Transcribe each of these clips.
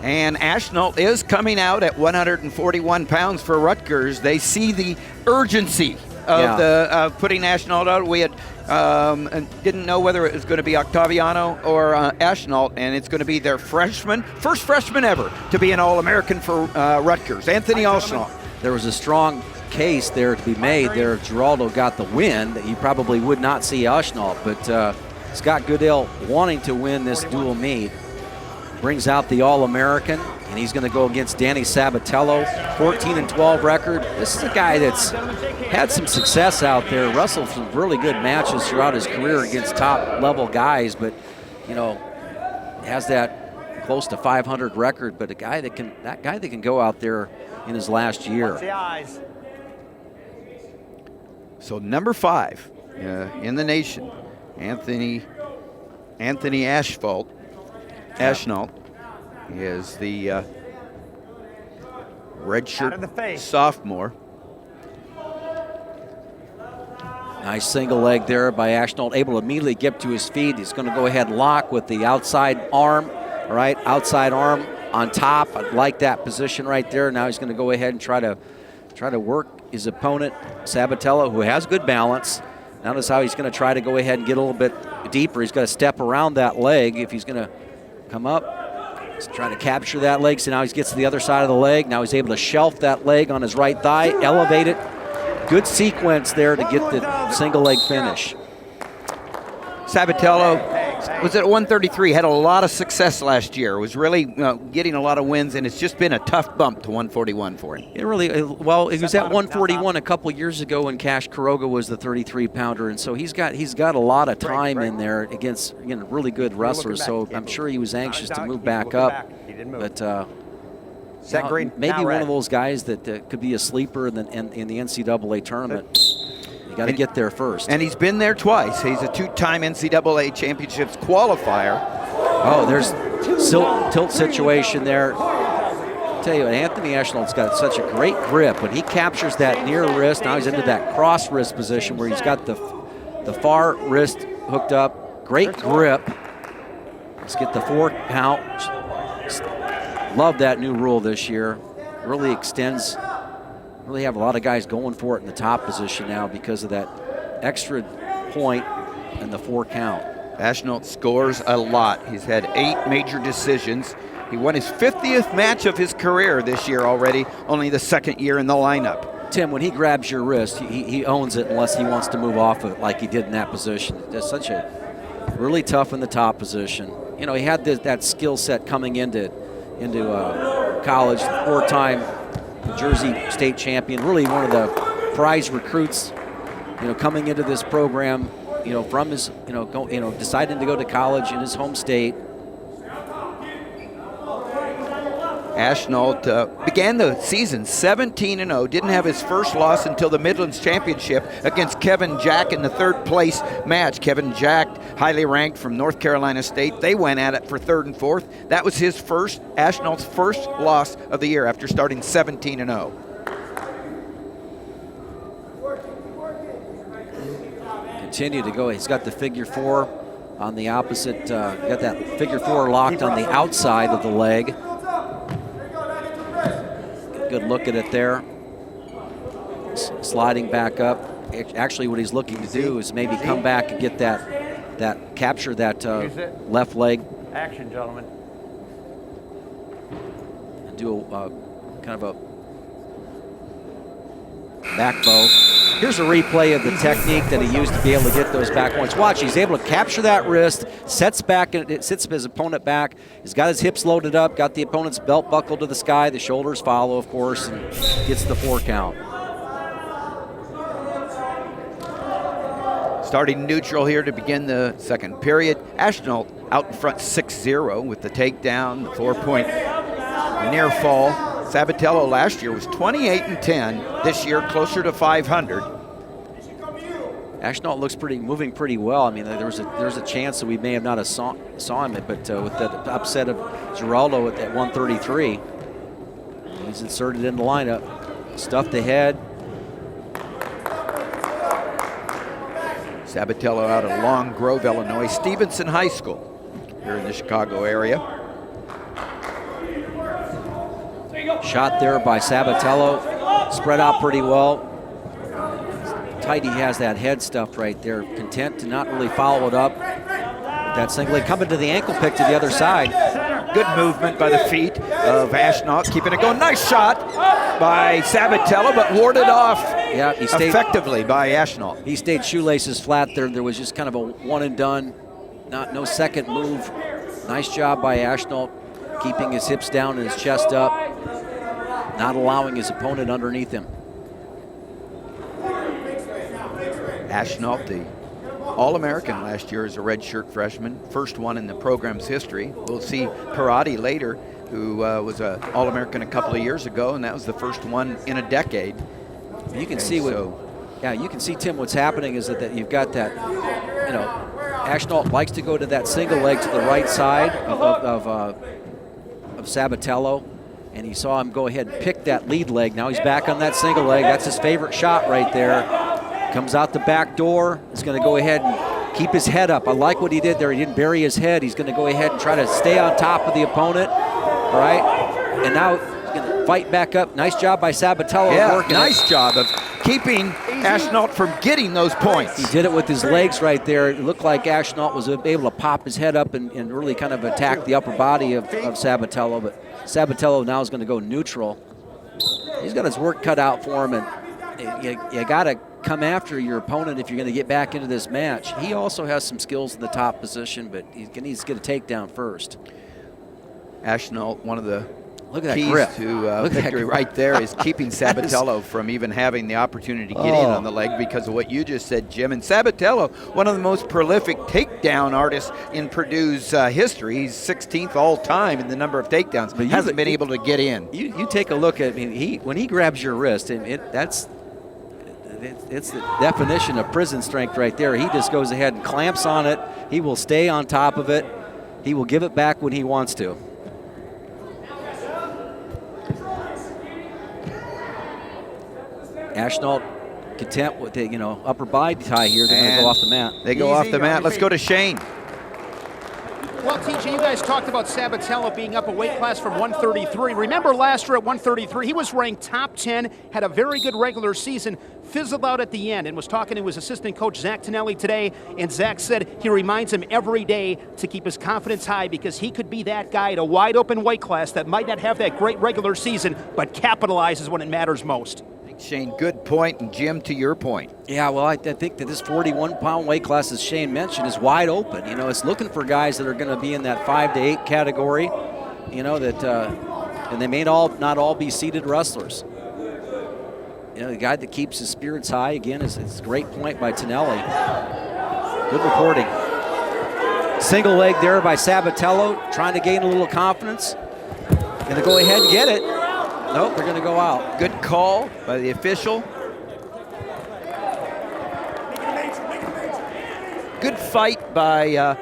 And Ashnault is coming out at 141 pounds for Rutgers. They see the urgency of putting Ashnault out. We had didn't know whether it was going to be Octaviano or Ashnault, and it's going to be their first freshman ever to be an All-American for Rutgers, Anthony Ashnault. There was a strong case there to be made there. If Giraldo got the win, that you probably would not see Ashnault, but Scott Goodale wanting to win this dual meet. Brings out the All-American, and he's going to go against Danny Sabatello, 14-12 record. This is a guy that's had some success out there, wrestled some really good matches throughout his career against top-level guys, but, you know, has that close to 500 record, but that guy that can go out there in his last year. So number 5 in the nation, Anthony Ashnault is the redshirt sophomore. Nice single leg there by Ashnault, able to immediately get to his feet. He's going to go ahead and lock with the outside arm, right? Outside arm on top. I like that position right there. Now he's going to go ahead and try to work his opponent, Sabatello, who has good balance. Notice how he's going to try to go ahead and get a little bit deeper. He's got to step around that leg if he's going to come up. He's trying to capture that leg. So now he gets to the other side of the leg. Now he's able to shelf that leg on his right thigh, elevate it. Good sequence there to get the single leg finish. Sabatello was at 133, had a lot of success last year, was really getting a lot of wins, and it's just been a tough bump to 141 for him. It really, well, it was at 141 a couple years ago when Cash Kuroga was the 33-pounder, and so he's got a lot of time in there against really good wrestlers, so I'm sure he was anxious to move back up, but maybe one of those guys that could be a sleeper in the NCAA tournament. You got to get there first. And he's been there twice. He's a 2-time NCAA championships qualifier. Oh, there's tilt situation there. I'll tell you, Anthony Ashnault's got such a great grip. When he captures that near wrist, now he's into that cross wrist position where he's got the far wrist hooked up. Great grip. Let's get the 4 count. Love that new rule this year. Really extends. Really have a lot of guys going for it in the top position now because of that extra point and the 4 count. Ashnault scores a lot. He's had 8 major decisions. He won his 50th match of his career this year already, only the 2nd year in the lineup. Tim, when he grabs your wrist, he owns it unless he wants to move off of it like he did in that position. That's such a really tough in the top position. You know, he had that skill set coming into college, 4-time Jersey state champion, really one of the prize recruits, coming into this program, from his, deciding to go to college in his home state. Ashnault began the season 17-0, didn't have his first loss until the Midlands Championship against Kevin Jack in the 3rd place match. Kevin Jack, highly ranked from North Carolina State. They went at it for 3rd and 4th. That was Ashnault's first loss of the year after starting 17-0. Continue to go. He's got the figure 4 on the opposite. Got that figure 4 locked on the outside of the leg. Good look at it there. Sliding back up. Actually, what he's looking to do is maybe come back and get capture that left leg. Action, gentlemen. And do a kind of a back bow. Here's a replay of the technique that he used to be able to get those back points. Watch, he's able to capture that wrist, sets his opponent back. He's got his hips loaded up, got the opponent's belt buckled to the sky. The shoulders follow, of course, and gets the 4 count. Starting neutral here to begin the 2nd period. Ashnault out in front 6-0 with the takedown, the 4-point near fall. Sabatello last year was 28-10. This year closer to 500. Ashnault looks moving pretty well. I mean, there's a chance that we may have not saw him, but with the upset of Giraldo at 133, he's inserted in the lineup. Stuffed ahead. Sabatello out of Long Grove, Illinois, Stevenson High School here in the Chicago area. Shot there by Sabatello. Spread out pretty well. Tight he has that head stuff right there. Content to not really follow it up. That single leg coming to the ankle pick to the other side. Good movement by the feet of Ashnault, keeping it going. Nice shot by Sabatello, but warded off he stayed effectively by Ashnault. He stayed shoelaces flat there. There was just kind of a one and done, no second move. Nice job by Ashnault, keeping his hips down and his chest up, not allowing his opponent underneath him. Ashnault, the All-American last year as a redshirt freshman, first one in the program's history. We'll see Parati later, who was an All-American a couple of years ago, and that was the first one in a decade. You can see you can see, Tim, what's happening is that you've got that, Ashnault likes to go to that single leg to the right side of Sabatello, and he saw him go ahead and pick that lead leg. Now he's back on that single leg. That's his favorite shot right there. Comes out the back door. He's going to go ahead and keep his head up. I like what he did there. He didn't bury his head. He's going to go ahead and try to stay on top of the opponent. All right. And now he's going to fight back up. Nice job by Sabatello. Yeah, nice job of keeping Ashnault from getting those points. He did it with his legs right there. It looked like Ashnault was able to pop his head up and really kind of attack the upper body of Sabatello. But Sabatello now is going to go neutral. He's got his work cut out for him, and you got to come after your opponent if you're going to get back into this match. He also has some skills in the top position, but he needs to get a takedown first. Ashnault, one of the Look at keys that grip. to victory right there is keeping Sabatello from even having the opportunity to get in on the leg because of what you just said, Jim. And Sabatello, one of the most prolific takedown artists in Purdue's history. He's 16th all time in the number of takedowns, but hasn't been able to get in. You take a look at when he grabs your wrist, and it's the definition of prison strength right there. He just goes ahead and clamps on it. He will stay on top of it. He will give it back when he wants to. Ashnault content with the upper body tie here. They're going to go off the mat. They go off the mat. Let's go to Shane. Well, TJ, you guys talked about Sabatello being up a weight class from 133. Remember last year at 133, he was ranked top 10, had a very good regular season, fizzled out at the end, and was talking to his assistant coach, Zach Tonelli, today, and Zach said he reminds him every day to keep his confidence high because he could be that guy at a wide-open weight class that might not have that great regular season, but capitalizes when it matters most. Shane, good point, and Jim, to your point. Yeah, well, I think that this 41-pound weight class, as Shane mentioned, is wide open. It's looking for guys that are going to be in that 5 to 8 category, and they may not all be seated wrestlers. The guy that keeps his spirits high, again, is a great point by Tonelli. Good reporting. Single leg there by Sabatello, trying to gain a little confidence. Going to go ahead and get it. Nope, they're going to go out. Good call by the official. Good fight by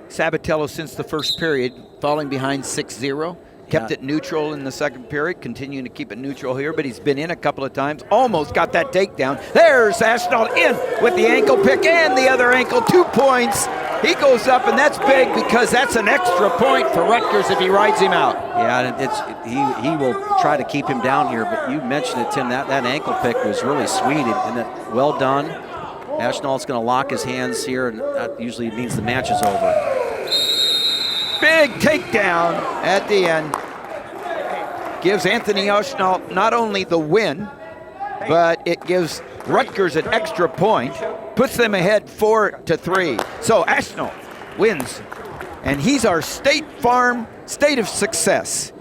Sabatello since the first period, falling behind 6-0. Kept it neutral in the second period, continuing to keep it neutral here, but he's been in a couple of times. Almost got that takedown. There's Ashnault in with the ankle pick and the other ankle. 2 points. He goes up, and that's big because that's an extra point for Rutgers if he rides him out. Yeah, he will try to keep him down here, but you mentioned it, Tim, that ankle pick was really sweet, and well done. Ashnault's going to lock his hands here, and that usually means the match is over. Big takedown at the end. Gives Anthony Ashnault not only the win, but it gives Rutgers an extra point. Puts them ahead 4-3. So Ashnault wins, and he's our State Farm State of Success.